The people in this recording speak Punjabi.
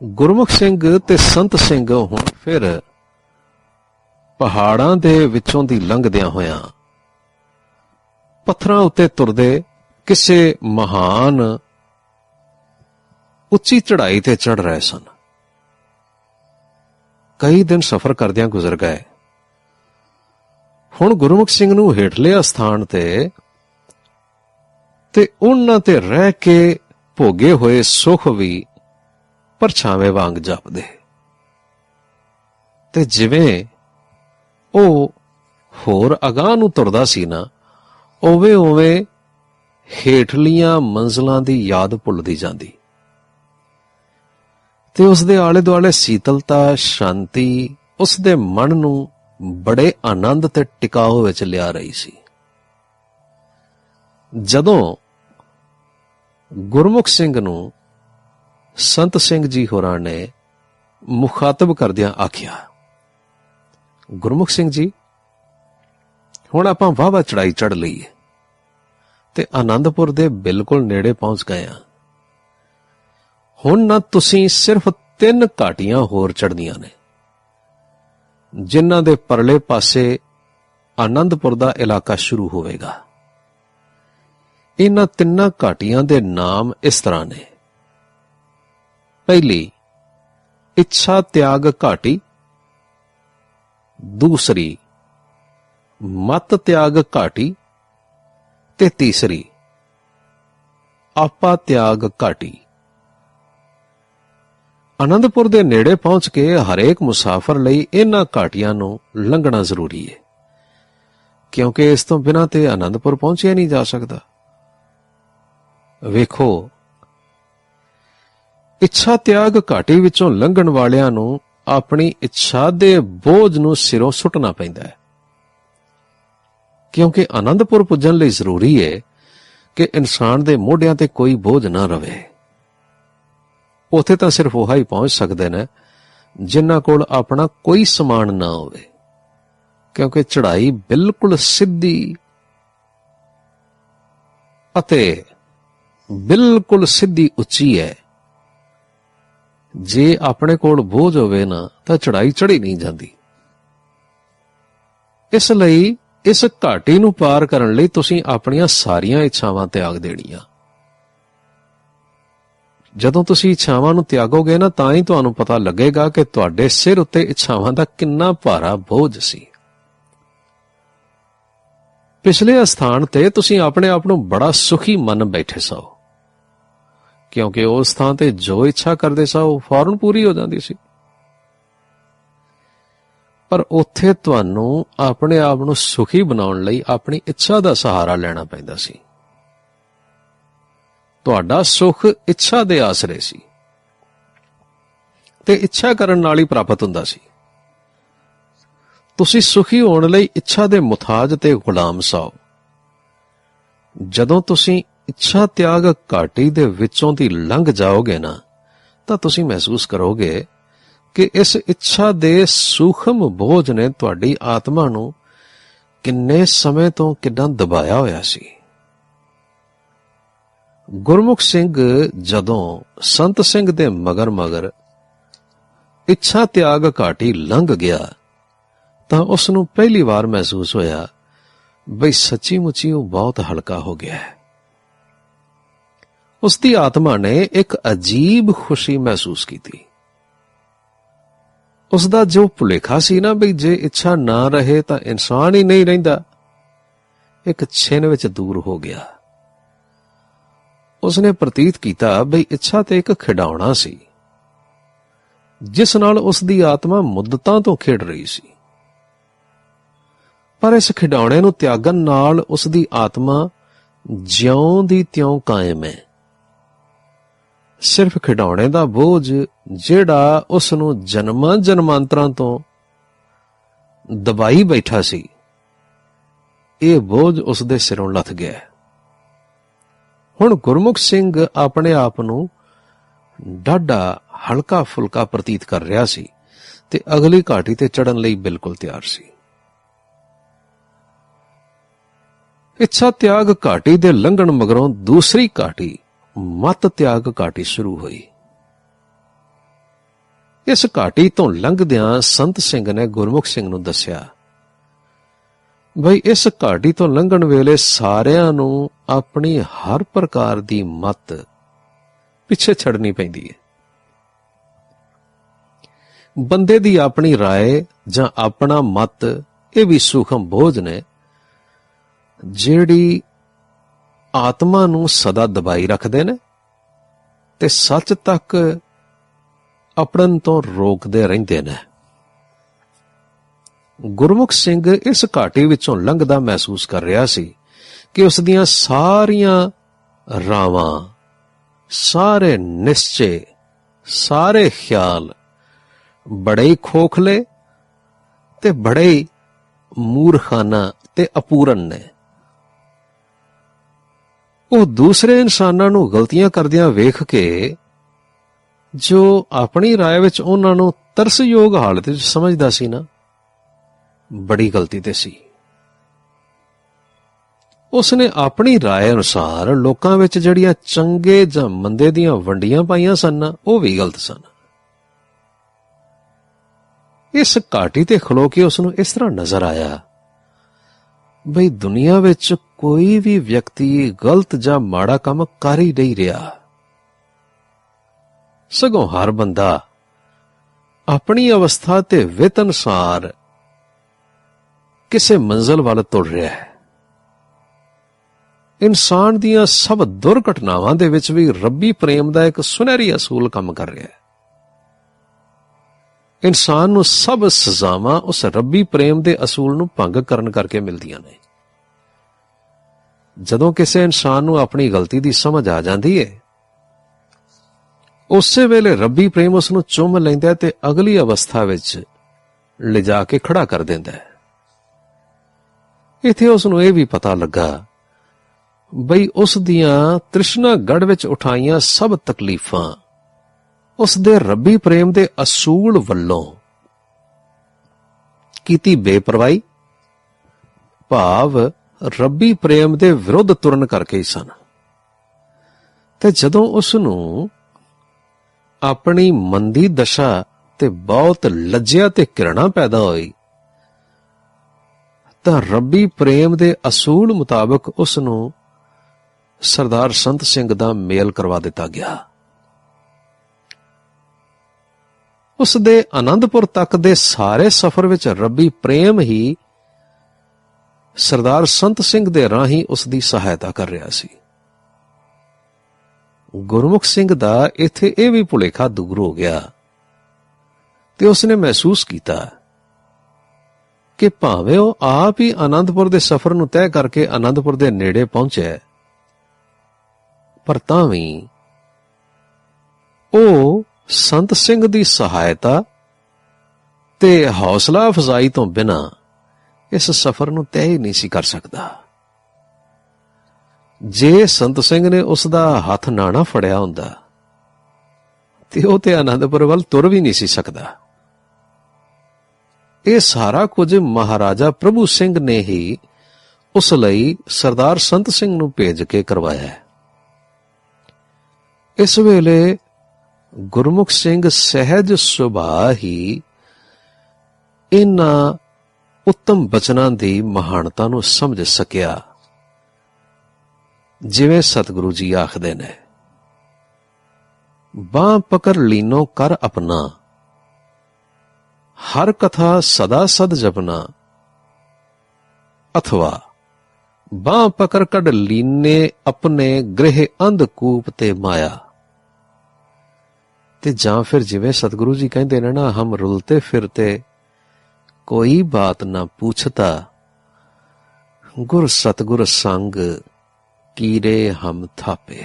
ਗੁਰਮੁਖ ਸਿੰਘ ਤੇ ਸੰਤ ਸਿੰਘ ਹੁਣ ਫਿਰ ਪਹਾੜਾਂ ਦੇ ਵਿੱਚੋਂ ਦੀ ਲੰਘਦਿਆਂ ਹੋਇਆਂ ਪੱਥਰਾਂ ਉੱਤੇ ਤੁਰਦੇ ਕਿਸੇ ਮਹਾਨ ਉੱਚੀ ਚੜ੍ਹਾਈ ਤੇ ਚੜ੍ਹ ਰਹੇ ਸਨ। ਕਈ ਦਿਨ ਸਫ਼ਰ ਕਰਦਿਆਂ ਗੁਜ਼ਰ ਗਏ। ਹੁਣ ਗੁਰਮੁਖ ਸਿੰਘ ਨੂੰ ਹੇਠਲੇ ਅਸਥਾਨ ਤੇ ਉਹਨਾਂ ਤੇ ਰਹਿ ਕੇ ਭੋਗੇ ਹੋਏ ਸੁਖ ਵੀ ਪਰਛਾਵੇਂ ਵਾਂਗ ਜਾਪਦੇ ਤੇ ਜਿਵੇਂ ਉਹ ਹੋਰ ਅਗਾਂਹ ਨੂੰ ਤੁਰਦਾ ਸੀ ਨਾ, ਉਵੇਂ ਹੇਠਲੀਆਂ ਮੰਜ਼ਲਾਂ ਦੀ ਯਾਦ ਭੁੱਲਦੀ ਜਾਂਦੀ ਤੇ ਉਸਦੇ ਆਲੇ ਦੁਆਲੇ ਸੀਤਲਤਾ, ਸ਼ਾਂਤੀ ਉਸਦੇ ਮਨ ਨੂੰ ਬੜੇ ਆਨੰਦ ਤੇ ਟਿਕਾਓ ਵਿੱਚ ਲਿਆ ਰਹੀ ਸੀ। ਜਦੋਂ ਗੁਰਮੁਖ ਸਿੰਘ ਨੂੰ ਸੰਤ ਸਿੰਘ ਜੀ ਹੋਰਾਂ ਨੇ ਮੁਖਾਤਬ ਕਰਦਿਆਂ ਆਖਿਆ, ਗੁਰਮੁਖ ਸਿੰਘ ਜੀ, ਹੁਣ ਆਪਾਂ ਵਾਹਵਾ ਚੜਾਈ ਚੜ੍ਹ ਲਈ ਤੇ ਆਨੰਦਪੁਰ ਦੇ ਬਿਲਕੁਲ ਨੇੜੇ ਪਹੁੰਚ ਗਏ ਹਾਂ। ਹੁਣ ਨਾ ਤੁਸੀਂ ਸਿਰਫ 3 ਘਾਟੀਆਂ ਹੋਰ ਚੜ੍ਹਨੀਆਂ ਨੇ, ਜਿਨ੍ਹਾਂ ਦੇ ਪਰਲੇ ਪਾਸੇ ਆਨੰਦਪੁਰ ਦਾ ਇਲਾਕਾ ਸ਼ੁਰੂ ਹੋਵੇਗਾ। ਇਹਨਾਂ 3 ਘਾਟੀਆਂ ਦੇ ਨਾਮ ਇਸ ਤਰ੍ਹਾਂ ਨੇ। ਪਹਿਲੀ ਇੱਛਾ ਤਿਆਗ ਘਾਟੀ, ਦੂਸਰੀ ਮਤ ਤਿਆਗ ਘਾਟੀ ਤੇ ਤੀਸਰੀ ਆਪਾ ਤਿਆਗ ਘਾਟੀ। ਆਨੰਦਪੁਰ ਦੇ ਨੇੜੇ ਪਹੁੰਚ ਕੇ ਹਰੇਕ ਮੁਸਾਫਰ ਲਈ ਇਹਨਾਂ ਘਾਟੀਆਂ ਨੂੰ ਲੰਘਣਾ ਜ਼ਰੂਰੀ ਹੈ, ਕਿਉਂਕਿ ਇਸ ਤੋਂ ਬਿਨਾਂ ਤੇ ਆਨੰਦਪੁਰ ਪਹੁੰਚਿਆ ਨਹੀਂ ਜਾ ਸਕਦਾ। ਵੇਖੋ, ਇੱਛਾ ਤਿਆਗ ਘਾਟੀ ਵਿੱਚੋਂ ਲੰਘਣ ਵਾਲਿਆਂ ਨੂੰ ਆਪਣੀ ਇੱਛਾ ਦੇ ਬੋਝ ਨੂੰ ਸਿਰੋਂ ਸੁੱਟਣਾ ਪੈਂਦਾ ਹੈ, ਕਿਉਂਕਿ ਆਨੰਦਪੁਰ ਪੁੱਜਣ ਲਈ ਜ਼ਰੂਰੀ ਹੈ ਕਿ ਇਨਸਾਨ ਦੇ ਮੋਢਿਆਂ ਤੇ ਕੋਈ ਬੋਝ ਨਾ ਰਵੇ। ਉੱਥੇ ਤਾਂ ਸਿਰਫ ਉਹ ਹੀ ਪਹੁੰਚ ਸਕਦੇ ਨੇ ਜਿਨ੍ਹਾਂ ਕੋਲ ਆਪਣਾ ਕੋਈ ਸਮਾਨ ਨਾ ਹੋਵੇ, ਕਿਉਂਕਿ ਚੜ੍ਹਾਈ ਬਿਲਕੁਲ ਸਿੱਧੀ ਅਤੇ ਬਿਲਕੁਲ ਸਿੱਧੀ ਉੱਚੀ ਹੈ। ਜੇ ਆਪਣੇ ਕੋਲ ਬੋਝ ਹੋਵੇ ਨਾ ਤਾਂ ਚੜ੍ਹਾਈ ਚੜ੍ਹੀ ਨਹੀਂ ਜਾਂਦੀ। ਇਸ ਲਈ ਇਸ ਘਾਟੀ ਨੂੰ ਪਾਰ ਕਰਨ ਲਈ ਤੁਸੀਂ ਆਪਣੀਆਂ ਸਾਰੀਆਂ ਇੱਛਾਵਾਂ ਤਿਆਗ ਦੇਣੀਆਂ। ਜਦੋਂ ਤੁਸੀਂ ਇੱਛਾਵਾਂ ਨੂੰ ਤਿਆਗੋਗੇ ਨਾ, ਤਾਂ ਹੀ ਤੁਹਾਨੂੰ ਪਤਾ ਲੱਗੇਗਾ ਕਿ ਤੁਹਾਡੇ ਸਿਰ ਉੱਤੇ ਇੱਛਾਵਾਂ ਦਾ ਕਿੰਨਾ ਭਾਰਾ ਬੋਝ ਸੀ। ਪਿਛਲੇ ਅਸਥਾਨ ਤੇ ਤੁਸੀਂ ਆਪਣੇ ਆਪ ਨੂੰ ਬੜਾ ਸੁਖੀ ਮੰਨ ਬੈਠੇ ਸੋ, ਕਿਉਂਕਿ ਉਸ ਥਾਂ ਤੇ ਜੋ ਇੱਛਾ ਕਰਦੇ ਸੋ ਉਹ ਫੌਰਨ ਪੂਰੀ ਹੋ ਜਾਂਦੀ ਸੀ। ਪਰ ਉੱਥੇ ਤੁਹਾਨੂੰ ਆਪਣੇ ਆਪ ਨੂੰ ਸੁਖੀ ਬਣਾਉਣ ਲਈ ਆਪਣੀ ਇੱਛਾ ਦਾ ਸਹਾਰਾ ਲੈਣਾ ਪੈਂਦਾ ਸੀ। ਤੁਹਾਡਾ ਸੁਖ ਇੱਛਾ ਦੇ ਆਸਰੇ ਸੀ ਤੇ ਇੱਛਾ ਕਰਨ ਨਾਲ ਹੀ ਪ੍ਰਾਪਤ ਹੁੰਦਾ ਸੀ। ਤੁਸੀਂ ਸੁਖੀ ਹੋਣ ਲਈ ਇੱਛਾ ਦੇ ਮੁਤਾਜ ਤੇ ਗੁਲਾਮ ਸੋ। ਜਦੋਂ ਤੁਸੀਂ ਇੱਛਾ ਤਿਆਗ ਘਾਟੀ ਦੇ ਵਿੱਚੋਂ ਦੀ ਲੰਘ ਜਾਓਗੇ ਨਾ, ਤਾਂ ਤੁਸੀਂ ਮਹਿਸੂਸ ਕਰੋਗੇ ਕਿ ਇਸ ਇੱਛਾ ਦੇ ਸੂਖਮ ਬੋਝ ਨੇ ਤੁਹਾਡੀ ਆਤਮਾ ਨੂੰ ਕਿੰਨੇ ਸਮੇਂ ਤੋਂ ਕਿੰਨਾ ਦਬਾਇਆ ਹੋਇਆ ਸੀ। ਗੁਰਮੁਖ ਸਿੰਘ ਜਦੋਂ ਸੰਤ ਸਿੰਘ ਦੇ ਮਗਰ ਇੱਛਾ ਤਿਆਗ ਘਾਟੀ ਲੰਘ ਗਿਆ, ਤਾਂ ਉਸ ਨੂੰ ਪਹਿਲੀ ਵਾਰ ਮਹਿਸੂਸ ਹੋਇਆ ਬਈ ਸੱਚੀ ਮੁੱਚੀ ਉਹ ਬਹੁਤ ਹਲਕਾ ਹੋ ਗਿਆ ਹੈ। ਉਸ ਦੀ ਆਤਮਾ ਨੇ ਇੱਕ ਅਜੀਬ ਖੁਸ਼ੀ ਮਹਿਸੂਸ ਕੀਤੀ। ਉਸ ਦਾ ਜੋ ਭੁਲੇਖਾ ਸੀ ਨਾ ਬਈ ਜੇ ਇੱਛਾ ਨਾ ਰਹੇ ਤਾਂ ਇਨਸਾਨ ਹੀ ਨਹੀਂ ਰਹਿੰਦਾ, ਇੱਕ ਛਿਨ ਵਿੱਚ ਦੂਰ ਹੋ ਗਿਆ। ਉਸਨੇ ਪ੍ਰਤੀਤ ਕੀਤਾ ਬਈ ਇੱਛਾ ਤੇ ਇੱਕ ਖਿਡੌਣਾ ਸੀ, ਜਿਸ ਨਾਲ ਉਸ ਦੀ ਆਤਮਾ ਮੁੱਦਤਾਂ ਤੋਂ ਖੇਡ ਰਹੀ ਸੀ। ਪਰ ਇਸ ਖਿਡੌਣੇ ਨੂੰ ਤਿਆਗਣ ਨਾਲ ਉਸ ਦੀ ਆਤਮਾ ਜਿਉਂ ਦੀ ਤਿਉਂ ਕਾਇਮ ਹੈ। ਸਿਰਫ ਖਿਡੌਣੇ ਦਾ ਬੋਝ ਜਿਹੜਾ ਉਸ ਨੂੰ ਜਨਮਾਂ ਜਨਮਾਂਤਰਾਂ ਤੋਂ ਦਬਾਈ ਬੈਠਾ ਸੀ, ਇਹ ਬੋਝ ਉਸ ਦੇ ਸਿਰੋਂ ਲੱਥ ਗਿਆ। ਹੁਣ ਗੁਰਮੁਖ ਸਿੰਘ ਆਪਣੇ ਆਪ ਨੂੰ ਡਾਢਾ ਹਲਕਾ ਫੁਲਕਾ ਪ੍ਰਤੀਤ ਕਰ ਰਿਹਾ ਸੀ ਤੇ ਅਗਲੀ ਘਾਟੀ ਤੇ ਚੜ੍ਹਨ ਲਈ ਬਿਲਕੁਲ ਤਿਆਰ ਸੀ। ਇੱਛਾ ਤਿਆਗ ਘਾਟੀ ਦੇ ਲੰਘਣ ਮਗਰੋਂ ਦੂਸਰੀ ਘਾਟੀ ਮਤ ਤਿਆਗ ਘਾਟੀ ਸ਼ੁਰੂ ਹੋਈ। ਇਸ ਘਾਟੀ ਤੋਂ ਲੰਘਦਿਆਂ ਸੰਤ ਸਿੰਘ ਨੇ ਗੁਰਮੁਖ ਸਿੰਘ ਨੂੰ ਦੱਸਿਆ, ਬਈ ਇਸ ਘਾਟੀ ਤੋਂ ਲੰਘਣ ਵੇਲੇ ਸਾਰਿਆਂ ਨੂੰ ਆਪਣੀ ਹਰ ਪ੍ਰਕਾਰ ਦੀ ਮੱਤ ਪਿੱਛੇ ਛੱਡਣੀ ਪੈਂਦੀ ਹੈ। ਬੰਦੇ ਦੀ ਆਪਣੀ ਰਾਏ ਜਾਂ ਆਪਣਾ ਮਤ ਇਹ ਵੀ ਸੂਖਮ ਬੋਝ ਨੇ, ਜਿਹੜੀ ਆਤਮਾ ਨੂੰ ਸਦਾ ਦਬਾਈ ਰੱਖਦੇ ਨੇ ਤੇ ਸੱਚ ਤੱਕ ਅਪੜਨ ਤੋਂ ਰੋਕਦੇ ਰਹਿੰਦੇ ਨੇ। ਗੁਰਮੁਖ ਸਿੰਘ ਇਸ ਘਾਟੀ ਵਿੱਚੋਂ ਲੰਘਦਾ ਮਹਿਸੂਸ ਕਰ ਰਿਹਾ ਸੀ ਕਿ ਉਸ ਦੀਆਂ ਸਾਰੀਆਂ ਰਾਵਾਂ, ਸਾਰੇ ਨਿਸ਼ਚੇ, ਸਾਰੇ ਖਿਆਲ ਬੜੇ ਹੀ ਖੋਖਲੇ ਤੇ ਬੜੇ ਹੀ ਮੂਰਖਾਨਾ ਤੇ ਅਪੂਰਨ ਨੇ। ਉਹ ਦੂਸਰੇ ਇਨਸਾਨਾਂ ਨੂੰ ਗਲਤੀਆਂ ਕਰਦਿਆਂ ਵੇਖ ਕੇ ਜੋ ਆਪਣੀ ਰਾਏ ਵਿੱਚ ਉਹਨਾਂ ਨੂੰ ਤਰਸਯੋਗ ਹਾਲਤ ਵਿੱਚ ਸਮਝਦਾ ਸੀ ਨਾ, ਬੜੀ ਗਲਤੀ ਤੇ ਸੀ। ਉਸਨੇ ਆਪਣੀ ਰਾਏ ਅਨੁਸਾਰ ਲੋਕਾਂ ਵਿੱਚ ਜਿਹੜੀਆਂ ਚੰਗੇ ਜਾਂ ਮੰਦੇ ਦੀਆਂ ਵੰਡੀਆਂ ਪਾਈਆਂ ਸਨ, ਉਹ ਵੀ ਗਲਤ ਸਨ। ਇਸ ਘਾਟੀ ਤੇ ਖਲੋ ਕੇ ਉਸਨੂੰ ਇਸ ਤਰ੍ਹਾਂ ਨਜ਼ਰ ਆਇਆ ਬਈ ਦੁਨੀਆ ਵਿੱਚ ਕੋਈ ਵੀ ਵਿਅਕਤੀ ਗਲਤ ਜਾਂ ਮਾੜਾ ਕੰਮ ਕਰ ਹੀ ਨਹੀਂ ਰਿਹਾ, ਸਗੋਂ ਹਰ ਬੰਦਾ ਆਪਣੀ ਅਵਸਥਾ ਤੇ ਵਿੱਤ ਅਨੁਸਾਰ ਕਿਸੇ ਮੰਜ਼ਿਲ ਵੱਲ ਤੁਰ ਰਿਹਾ ਹੈ। ਇਨਸਾਨ ਦੀਆਂ ਸਭ ਦੁਰਘਟਨਾਵਾਂ ਦੇ ਵਿੱਚ ਵੀ ਰੱਬੀ ਪ੍ਰੇਮ ਦਾ ਇੱਕ ਸੁਨਹਿਰੀ ਅਸੂਲ ਕੰਮ ਕਰ ਰਿਹਾ ਹੈ। ਇਨਸਾਨ ਨੂੰ ਸਭ ਸਜ਼ਾਵਾਂ ਉਸ ਰੱਬੀ ਪ੍ਰੇਮ ਦੇ ਅਸੂਲ ਨੂੰ ਭੰਗ ਕਰਨ ਕਰਕੇ ਮਿਲਦੀਆਂ ਨੇ। ਜਦੋਂ ਕਿਸੇ ਇਨਸਾਨ ਨੂੰ ਆਪਣੀ ਗਲਤੀ ਦੀ ਸਮਝ ਆ ਜਾਂਦੀ ਹੈ, ਉਸੇ ਵੇਲੇ ਰੱਬੀ ਪ੍ਰੇਮ ਉਸ ਨੂੰ ਚੁੰਮ ਲੈਂਦਾ ਤੇ ਅਗਲੀ ਅਵਸਥਾ ਵਿੱਚ ਲਿਜਾ ਕੇ ਖੜਾ ਕਰ ਦਿੰਦਾ ਹੈ। ਇੱਥੇ ਉਸ ਨੂੰ ਇਹ ਵੀ ਪਤਾ ਲੱਗਾ ਬਈ ਉਸ ਦੀਆਂ ਤ੍ਰਿਸ਼ਨਾ ਗੜ੍ਹ ਵਿੱਚ ਉਠਾਈਆਂ ਸਭ ਤਕਲੀਫਾਂ ਉਸ ਦੇ ਰੱਬੀ ਪ੍ਰੇਮ ਦੇ ਅਸੂਲ ਵੱਲੋਂ ਕੀਤੀ ਬੇਪਰਵਾਹੀ, ਭਾਵ ਰੱਬੀ ਪ੍ਰੇਮ ਦੇ ਵਿਰੁੱਧ ਤੁਰਨ ਕਰਕੇ ਹੀ ਸਨ। ਤੇ ਜਦੋਂ ਉਸ ਨੂੰ ਆਪਣੀ ਮੰਦੀ ਦਸ਼ਾ ਤੇ ਬਹੁਤ ਲੱਜਿਆ ਤੇ ਘਿਰਣਾ ਪੈਦਾ ਹੋਈ, ਤਾਂ ਰੱਬੀ ਪ੍ਰੇਮ ਦੇ ਅਸੂਲ ਮੁਤਾਬਕ ਉਸ ਨੂੰ ਸਰਦਾਰ ਸੰਤ ਸਿੰਘ ਦਾ ਮੇਲ ਕਰਵਾ ਦਿੱਤਾ ਗਿਆ। ਉਸ ਦੇ ਆਨੰਦਪੁਰ ਤੱਕ ਦੇ ਸਾਰੇ ਸਫ਼ਰ ਵਿੱਚ ਰੱਬੀ ਪ੍ਰੇਮ ਹੀ ਸਰਦਾਰ ਸੰਤ ਸਿੰਘ ਦੇ ਰਾਹੀਂ ਉਸ ਦੀ ਸਹਾਇਤਾ ਕਰ ਰਿਹਾ ਸੀ। ਗੁਰਮੁਖ ਸਿੰਘ ਦਾ ਇੱਥੇ ਇਹ ਵੀ ਭੁਲੇਖਾ ਦੂਰ ਹੋ ਗਿਆ ਤੇ ਉਸਨੇ ਮਹਿਸੂਸ ਕੀਤਾ ਕਿ ਭਾਵੇਂ ਉਹ ਆਪ ਹੀ ਆਨੰਦਪੁਰ ਦੇ ਸਫ਼ਰ ਨੂੰ ਤੈਅ ਕਰਕੇ ਆਨੰਦਪੁਰ ਦੇ ਨੇੜੇ ਪਹੁੰਚਿਆ, ਪਰ ਤਾਂ ਵੀ ਉਹ ਸੰਤ ਸਿੰਘ ਦੀ ਸਹਾਇਤਾ ਤੇ ਹੌਸਲਾ ਅਫਜ਼ਾਈ ਤੋਂ ਬਿਨਾਂ ਇਸ ਸਫ਼ਰ ਨੂੰ ਤੈਅ ਹੀ ਨਹੀਂ ਸੀ ਕਰ ਸਕਦਾ। ਜੇ ਸੰਤ ਸਿੰਘ ਨੇ ਉਸ ਦਾ ਹੱਥ ਨਾ ਫੜਿਆ ਹੁੰਦਾ ਤੇ ਉਹ ਤੇ ਆਨੰਦਪੁਰ ਵੱਲ ਤੁਰ ਵੀ ਨਹੀਂ ਸੀ ਸਕਦਾ। ਇਹ ਸਾਰਾ ਕੁਝ ਮਹਾਰਾਜਾ ਪ੍ਰਭੂ ਸਿੰਘ ਨੇ ਹੀ ਉਸ ਲਈ ਸਰਦਾਰ ਸੰਤ ਸਿੰਘ ਨੂੰ ਭੇਜ ਕੇ ਕਰਵਾਇਆ ਹੈ। ਇਸ ਵੇਲੇ ਗੁਰਮੁਖ ਸਿੰਘ ਸਹਿਜ ਸੁਭਾਅ ਹੀ ਇਹਨਾਂ ਉੱਤਮ ਬਚਨਾਂ ਦੀ ਮਹਾਨਤਾ ਨੂੰ ਸਮਝ ਸਕਿਆ। ਜਿਵੇਂ ਸਤਿਗੁਰੂ ਜੀ ਆਖਦੇ ਨੇ, ਬਾਂਹ ਪਕੜ ਲੀਨੋ ਕਰ ਆਪਣਾ, ਹਰ ਕਥਾ ਸਦਾ ਸਦ ਜਪਨਾ, ਅਥਵਾ ਬਾਂਹ ਪਕੜ ਕੱਢ ਲੀਨੇ ਆਪਣੇ ਗ੍ਰਹਿ ਅੰਧਕੂਪ ਤੇ ਮਾਇਆ। ਤੇ ਜਾਂ ਫਿਰ ਜਿਵੇਂ ਸਤਿਗੁਰੂ ਜੀ ਕਹਿੰਦੇ ਨੇ ਨਾ, ਹਮ ਰੁਲਤੇ ਫਿਰਤੇ ਕੋਈ ਬਾਤ ਨਾ ਪੁੱਛਤਾ, ਗੁਰ ਸਤਿਗੁਰ ਸੰਗ ਕੀਰੇ ਹਮ ਥਾਪੇ।